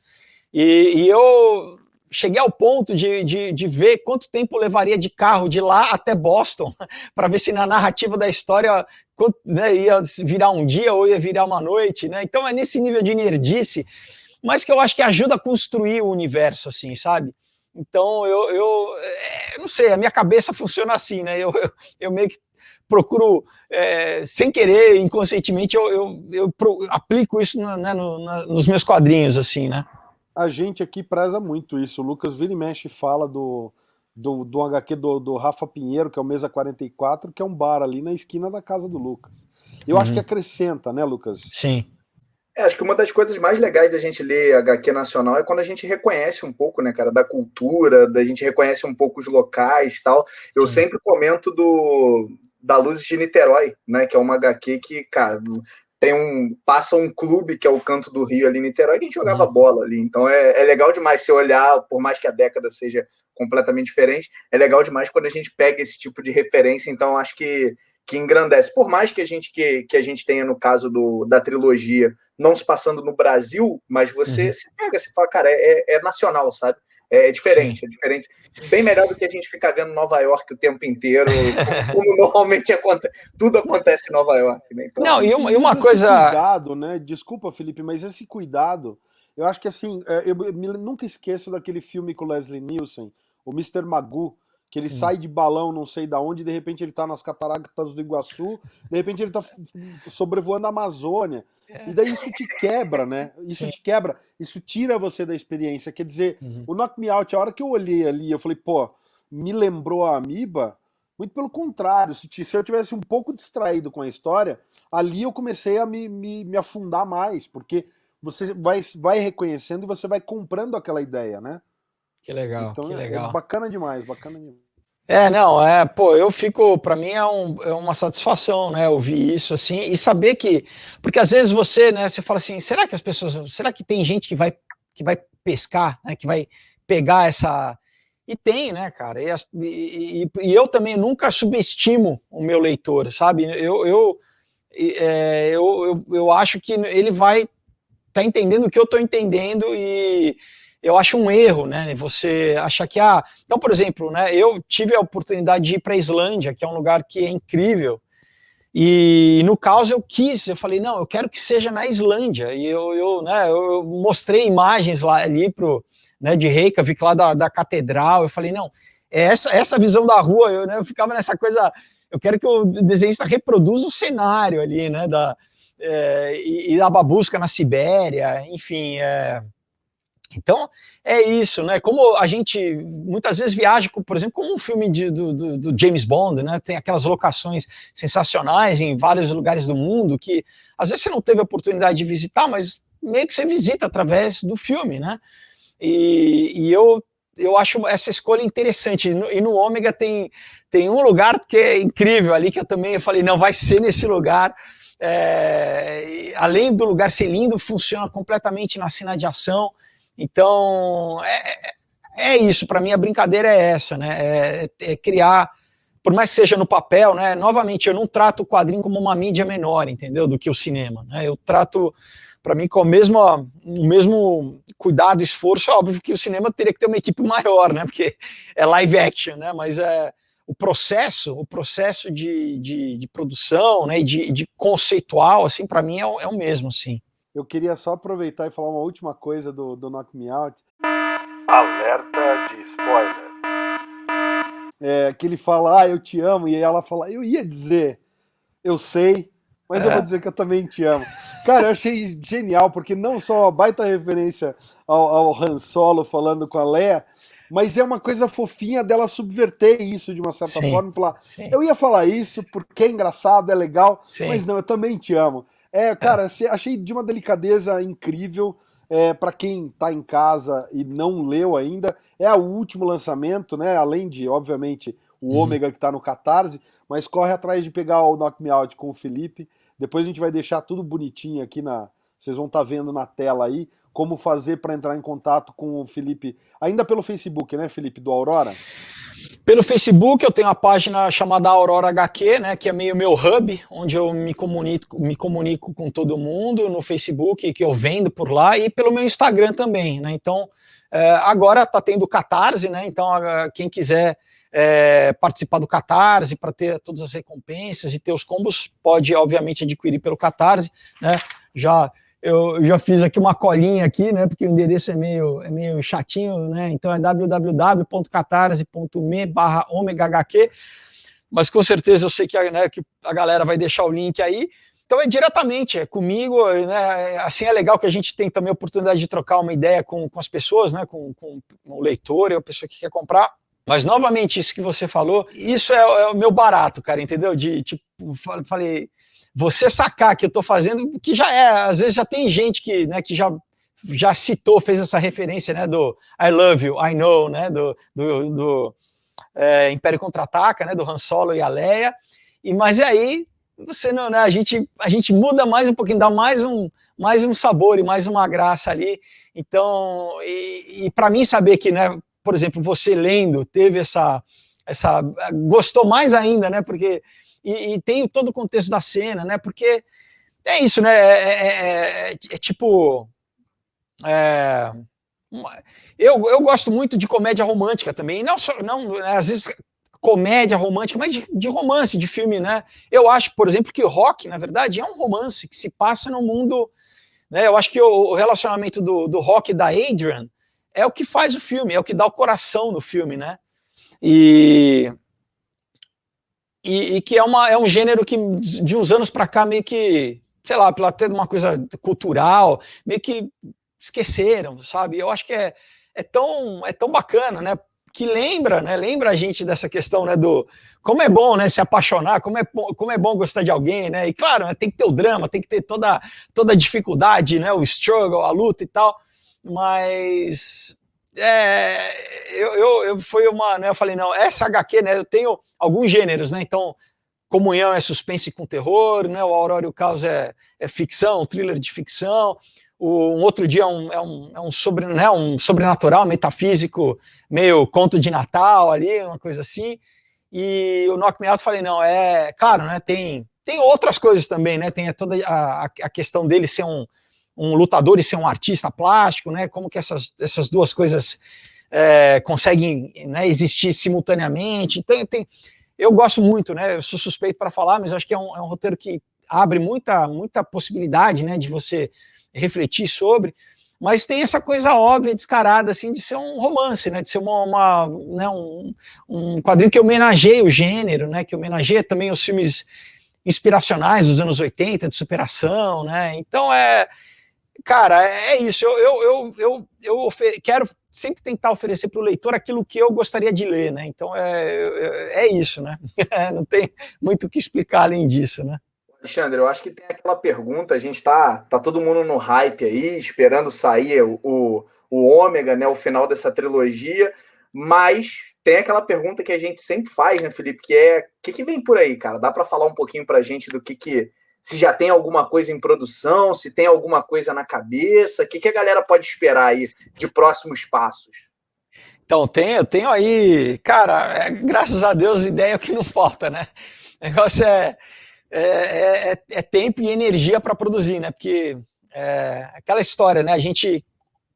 E eu cheguei ao ponto de ver quanto tempo levaria de carro de lá até Boston, para ver se na narrativa da história, né, ia virar um dia ou ia virar uma noite, né? Então é nesse nível de nerdice, mas que eu acho que ajuda a construir o universo, assim, sabe? Então, eu não sei, a minha cabeça funciona assim, né? Eu meio que procuro, sem querer, inconscientemente, eu aplico isso nos meus quadrinhos, assim, né? A gente aqui preza muito isso. O Lucas vira e mexe e fala do HQ do Rafa Pinheiro, que é o Mesa 44, que é um bar ali na esquina da casa do Lucas. Eu acho que acrescenta, né, Lucas? Sim. Acho que uma das coisas mais legais da gente ler HQ nacional é quando a gente reconhece um pouco, né, cara, da cultura, da gente reconhece um pouco os locais e tal. Eu sempre comento da Luzes de Niterói, né, que é uma HQ que, cara, passa um clube que é o Canto do Rio ali em Niterói, que a gente jogava bola ali. Então é legal demais se olhar, por mais que a década seja completamente diferente, é legal demais quando a gente pega esse tipo de referência. Então acho que engrandece. Por mais que a gente tenha, no caso da trilogia, não se passando no Brasil, mas você se pega, você fala, cara, é nacional, sabe? É diferente, é diferente. Bem melhor do que a gente ficar vendo Nova York o tempo inteiro, como normalmente acontece. Tudo acontece em Nova York, né? Então, não, e uma esse coisa... cuidado, né? Desculpa, Felipe, mas esse cuidado, eu acho que assim, eu nunca esqueço daquele filme com Leslie Nielsen, o Mr. Magoo, que ele sai de balão não sei da onde, de repente ele tá nas cataratas do Iguaçu, de repente ele tá sobrevoando a Amazônia, e daí isso te quebra, né? Isso Sim. te quebra, isso tira você da experiência, quer dizer, o Knock Me Out, a hora que eu olhei ali, eu falei, pô, me lembrou a Amoeba, muito pelo contrário, se eu tivesse um pouco distraído com a história, ali eu comecei a me afundar mais, porque você vai reconhecendo e você vai comprando aquela ideia, né? Que legal, Então que é legal. bacana demais, bacana demais. Não, pô, pra mim é uma satisfação, né, ouvir isso, assim, e saber que, porque às vezes você, né, você fala assim, será que tem gente que vai pescar, né, que vai pegar e tem, né, cara, e eu também nunca subestimo o meu leitor, sabe, eu acho que ele vai tá entendendo o que eu tô entendendo e eu acho um erro, né, você achar que, então, por exemplo, né, eu tive a oportunidade de ir para a Islândia, que é um lugar que é incrível, e no caso eu falei, não, eu quero que seja na Islândia, e eu mostrei imagens lá ali né, de Reykjavik, lá da catedral, eu falei, não, essa visão da rua, eu ficava nessa coisa, eu quero que o desenhista reproduza o cenário ali, né, e a babusca na Sibéria, enfim, então é isso, né? Como a gente muitas vezes viaja, por exemplo, como um filme do James Bond, né? Tem aquelas locações sensacionais em vários lugares do mundo que às vezes você não teve a oportunidade de visitar, mas meio que você visita através do filme, né? E eu acho essa escolha interessante. E no Ômega tem um lugar que é incrível ali, que eu falei, não, vai ser nesse lugar. Além do lugar ser lindo, funciona completamente na cena de ação. Então, é isso, para mim a brincadeira é essa, né? É criar, por mais que seja no papel, né? Novamente, eu não trato o quadrinho como uma mídia menor, entendeu? Do que o cinema, né? Eu trato, para mim, com o mesmo cuidado, esforço. Óbvio que o cinema teria que ter uma equipe maior, né? Porque é live action, né? Mas o processo de produção, né? E de conceitual, assim, para mim é o mesmo, assim. Eu queria só aproveitar e falar uma última coisa do Knock Me Out. Alerta de spoiler. Que ele fala, eu te amo, e ela fala, eu ia dizer, eu sei, mas eu vou dizer que eu também te amo. Cara, eu achei genial, porque não só uma baita referência ao Han Solo falando com a Leia, mas é uma coisa fofinha dela subverter isso de uma certa forma, e falar, eu ia falar isso porque é engraçado, é legal, mas não, eu também te amo. Cara, achei de uma delicadeza incrível. Para quem tá em casa e não leu ainda, é o último lançamento, né? Além de, obviamente, o Ômega que tá no Catarse, mas corre atrás de pegar o Knock Me Out com o Felipe. Depois a gente vai deixar tudo bonitinho aqui vocês vão estar vendo na tela aí como fazer para entrar em contato com o Felipe, ainda pelo Facebook, né, Felipe, do Aurora? Pelo Facebook eu tenho a página chamada Aurora HQ, né, que é meio meu hub, onde eu me comunico com todo mundo no Facebook, que eu vendo por lá, e pelo meu Instagram também, né, então agora está tendo o Catarse, né, então quem quiser participar do Catarse para ter todas as recompensas e ter os combos, pode obviamente adquirir pelo Catarse, né, eu já fiz aqui uma colinha aqui, né, porque o endereço é meio chatinho, né, então é www.catarse.me/omegahq, mas com certeza eu sei que a galera vai deixar o link aí, então é diretamente, comigo, né, assim é legal que a gente tem também a oportunidade de trocar uma ideia com as pessoas, né, com o leitor e a pessoa que quer comprar, mas novamente isso que você falou, isso é o meu barato, cara, entendeu, tipo, falei, você sacar que eu tô fazendo, que já às vezes já tem gente que, né, que já citou, fez essa referência, né, do I Love You, I Know, né, do Império Contra-Ataca, né, do Han Solo e a Leia, mas aí você não, né, a gente muda mais um pouquinho, dá mais um sabor e mais uma graça ali, então, e para mim saber que, né, por exemplo, você lendo, teve gostou mais ainda, né, porque e tem todo o contexto da cena, né? Porque é isso, né? Tipo. Eu gosto muito de comédia romântica também. Não, né, às vezes comédia romântica, mas de romance, de filme, né? Eu acho, por exemplo, que o Rock, na verdade, é um romance que se passa no mundo. Né, eu acho que o relacionamento do Rock e da Adrian é o que faz o filme, é o que dá o coração no filme, né? E que é um gênero que de uns anos para cá meio que, sei lá, pela ter uma coisa cultural, meio que esqueceram, sabe? Eu acho que é tão bacana, né? Que lembra a gente dessa questão, né, do como é bom, né, se apaixonar, como é bom gostar de alguém, né? E claro, né, tem que ter o drama, tem que ter toda a dificuldade, né, o struggle, a luta e tal, mas eu falei, não, essa HQ, né, eu tenho alguns gêneros, né, então Comunhão é suspense com terror, né, o Aurora e o Caos é ficção, thriller de ficção, um outro dia um sobrenatural, metafísico, meio conto de Natal ali, uma coisa assim, e o Knock Me Out, falei, não, claro, né, tem outras coisas também, né, tem toda a questão dele ser um lutador e ser um artista plástico, né, como que essas duas coisas conseguem, né, existir simultaneamente. Então, eu gosto muito, né, eu sou suspeito para falar, mas eu acho que é um roteiro que abre muita possibilidade, né, de você refletir sobre, mas tem essa coisa óbvia, descarada, assim, de ser um romance, né, de ser um quadrinho que homenageia o gênero, né, que homenageia também os filmes inspiracionais dos anos 80, de superação, né, então cara, é isso, eu quero sempre tentar oferecer para o leitor aquilo que eu gostaria de ler, né, então é isso, né, não tem muito o que explicar além disso, né. Alexandre, eu acho que tem aquela pergunta, a gente tá todo mundo no hype aí, esperando sair o Ômega, né, o final dessa trilogia, mas tem aquela pergunta que a gente sempre faz, né, Felipe, que é, o que vem por aí, cara? Dá para falar um pouquinho pra gente do que se já tem alguma coisa em produção, se tem alguma coisa na cabeça, o que a galera pode esperar aí de próximos passos? Então, eu tenho aí, cara, graças a Deus, ideia é o que não falta, né? O negócio é tempo e energia para produzir, né? Porque aquela história, né? A gente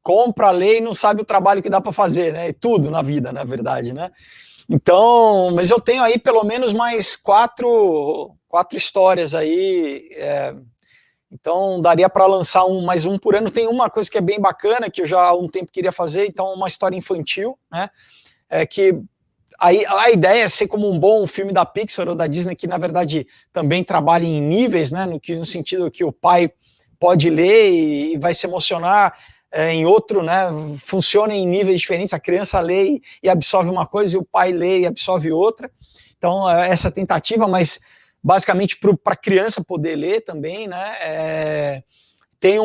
compra a lei e não sabe o trabalho que dá para fazer, né? Tudo na vida, na verdade, né? Então, mas eu tenho aí pelo menos mais quatro histórias aí. Então daria para lançar mais um por ano. Tem uma coisa que é bem bacana que eu já há um tempo queria fazer. Então, uma história infantil, né? Que aí a ideia é ser como um bom filme da Pixar ou da Disney, que na verdade também trabalha em níveis, né, no sentido que o pai pode ler e vai se emocionar em outro, né, funciona em níveis diferentes, a criança lê e absorve uma coisa e o pai lê e absorve outra. Então, essa tentativa, mas basicamente para a criança poder ler também, né, tem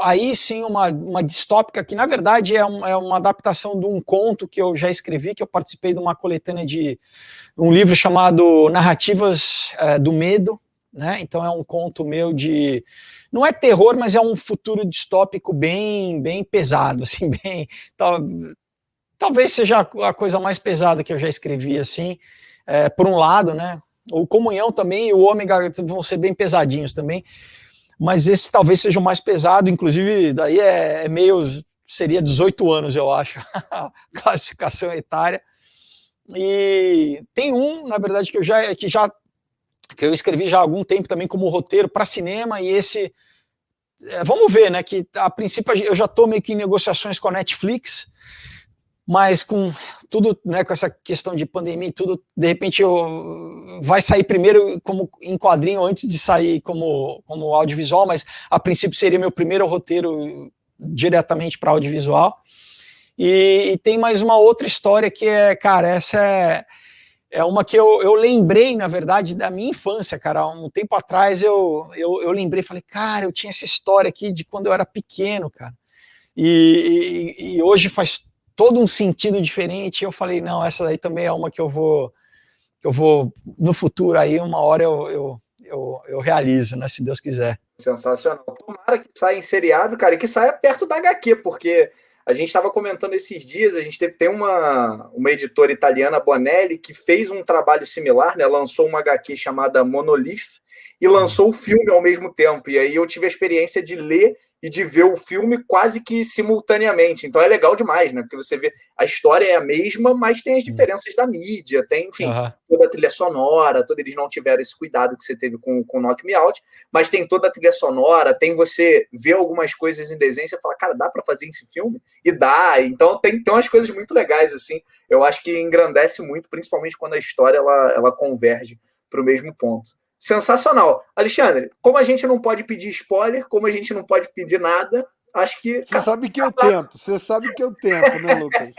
aí sim uma distópica que na verdade é uma adaptação de um conto que eu já escrevi, que eu participei de uma coletânea de um livro chamado Narrativas do Medo, né? Então é um conto meu não é terror, mas é um futuro distópico bem pesado, assim, talvez seja a coisa mais pesada que eu já escrevi, assim, por um lado, né? O Comunhão também e o Ômega vão ser bem pesadinhos também, mas esse talvez seja o mais pesado, inclusive daí seria 18 anos, eu acho, a classificação etária. E tem na verdade, que eu escrevi já há algum tempo também como roteiro para cinema, e esse, vamos ver, né, que a princípio eu já estou meio que em negociações com a Netflix, mas com tudo, né, com essa questão de pandemia e tudo, de repente vai sair primeiro como em quadrinho antes de sair como audiovisual, mas a princípio seria meu primeiro roteiro diretamente para audiovisual. E tem mais uma outra história que cara, essa é uma que eu lembrei, na verdade, da minha infância, cara. Um tempo atrás eu lembrei, falei, cara, eu tinha essa história aqui de quando eu era pequeno, cara. E hoje faz todo um sentido diferente. Eu falei, não, essa daí também é uma que eu vou no futuro aí, uma hora eu realizo, né, se Deus quiser. Sensacional. Tomara que saia em seriado, cara, e que saia perto da HQ, porque a gente estava comentando esses dias, a gente tem uma editora italiana, Bonelli, que fez um trabalho similar, né, lançou uma HQ chamada Monolith e lançou o filme ao mesmo tempo. E aí eu tive a experiência de ler e de ver o filme quase que simultaneamente. Então é legal demais, né? Porque você vê a história é a mesma, mas tem as diferenças da mídia, tem, enfim, toda a trilha sonora, eles não tiveram esse cuidado que você teve com Knock Me Out, mas tem toda a trilha sonora, tem você ver algumas coisas em desenho e você fala, cara, dá para fazer esse filme? E dá. Então tem umas coisas muito legais, assim. Eu acho que engrandece muito, principalmente quando a história ela converge para o mesmo ponto. Sensacional. Alexandre, como a gente não pode pedir spoiler, como a gente não pode pedir nada, acho que... Você sabe que eu tento, né, Lucas?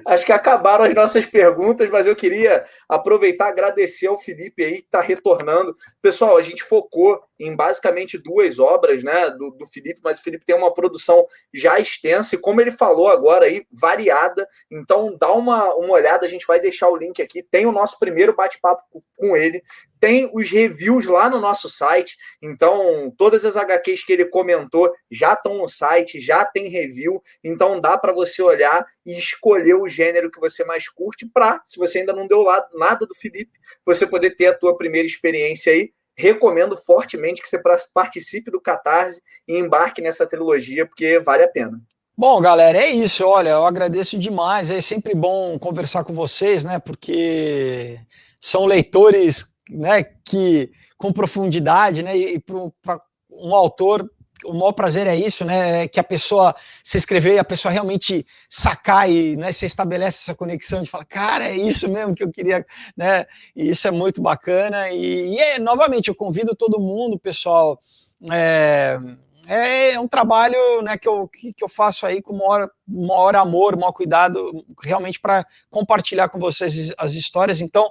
Acho que acabaram as nossas perguntas, mas eu queria aproveitar e agradecer ao Felipe aí que está retornando. Pessoal, a gente focou em basicamente 2 obras, né, do Felipe, mas o Felipe tem uma produção já extensa e, como ele falou agora aí, variada. Então dá uma olhada, a gente vai deixar o link aqui. Tem o nosso primeiro bate-papo com ele, tem os reviews lá no nosso site. Então todas as HQs que ele comentou já estão no site, já tem review. Então dá para você olhar e escolher o gênero que você mais curte para, se você ainda não deu nada do Felipe, você poder ter a tua primeira experiência aí. Recomendo fortemente que você participe do Catarse e embarque nessa trilogia, porque vale a pena. Bom, galera, é isso. Olha, eu agradeço demais. É sempre bom conversar com vocês, né? Porque são leitores, né, que com profundidade, né? E para um autor, o maior prazer é isso, né? Que a pessoa se escrever e a pessoa realmente sacar e, né, você estabelece essa conexão de falar, cara, é isso mesmo que eu queria, né? E isso é muito bacana. Novamente, eu convido todo mundo, pessoal. É um trabalho, né, que eu faço aí com maior amor, maior cuidado, realmente para compartilhar com vocês as histórias. Então,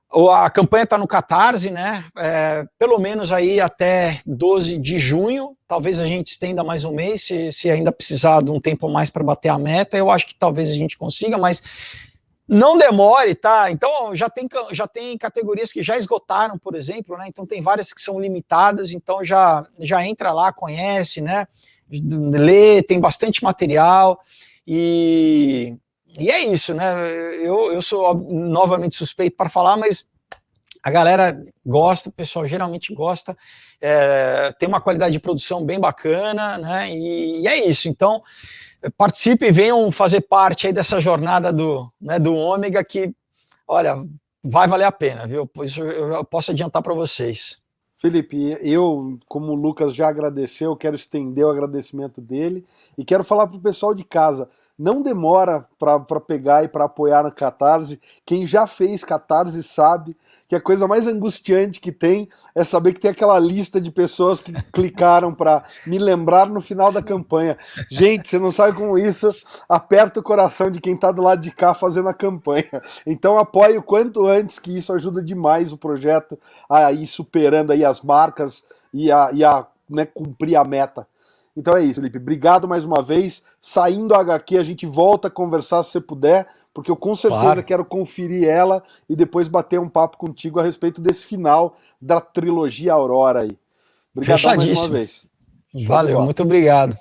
a campanha está no Catarse, né? Pelo menos aí até 12 de junho. Talvez a gente estenda mais um mês, se ainda precisar de um tempo mais para bater a meta. Eu acho que talvez a gente consiga, mas não demore, tá? Então já tem categorias que já esgotaram, por exemplo, né? Então tem várias que são limitadas, então já entra lá, conhece, né? Lê, tem bastante material e é isso, né? Eu sou novamente suspeito para falar, mas a galera gosta, o pessoal geralmente gosta, tem uma qualidade de produção bem bacana, né? E é isso. Então, participe e venham fazer parte aí dessa jornada do Ômega que, olha, vai valer a pena, viu? Isso eu posso adiantar para vocês. Felipe, eu, como o Lucas já agradeceu, quero estender o agradecimento dele e quero falar pro pessoal de casa, não demora para pegar e para apoiar no Catarse. Quem já fez Catarse sabe que a coisa mais angustiante que tem é saber que tem aquela lista de pessoas que clicaram para me lembrar no final da campanha. Gente, você não sabe como isso aperta o coração de quem tá do lado de cá fazendo a campanha. Então apoie o quanto antes, que isso ajuda demais o projeto a ir superando aí as marcas e né, cumprir a meta. Então é isso, Felipe. Obrigado mais uma vez. Saindo a HQ, a gente volta a conversar se você puder, porque eu com certeza quero conferir ela e depois bater um papo contigo a respeito desse final da trilogia Aurora aí. Obrigado mais uma vez. Valeu, muito obrigado.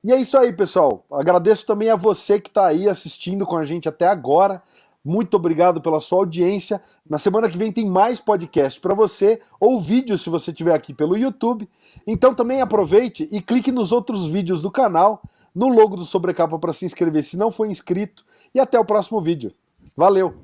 E é isso aí, pessoal. Agradeço também a você que está aí assistindo com a gente até agora. Muito obrigado pela sua audiência. Na semana que vem tem mais podcast para você, ou vídeo se você estiver aqui pelo YouTube. Então também aproveite e clique nos outros vídeos do canal, no logo do Sobrecapa para se inscrever se não for inscrito. E até o próximo vídeo. Valeu!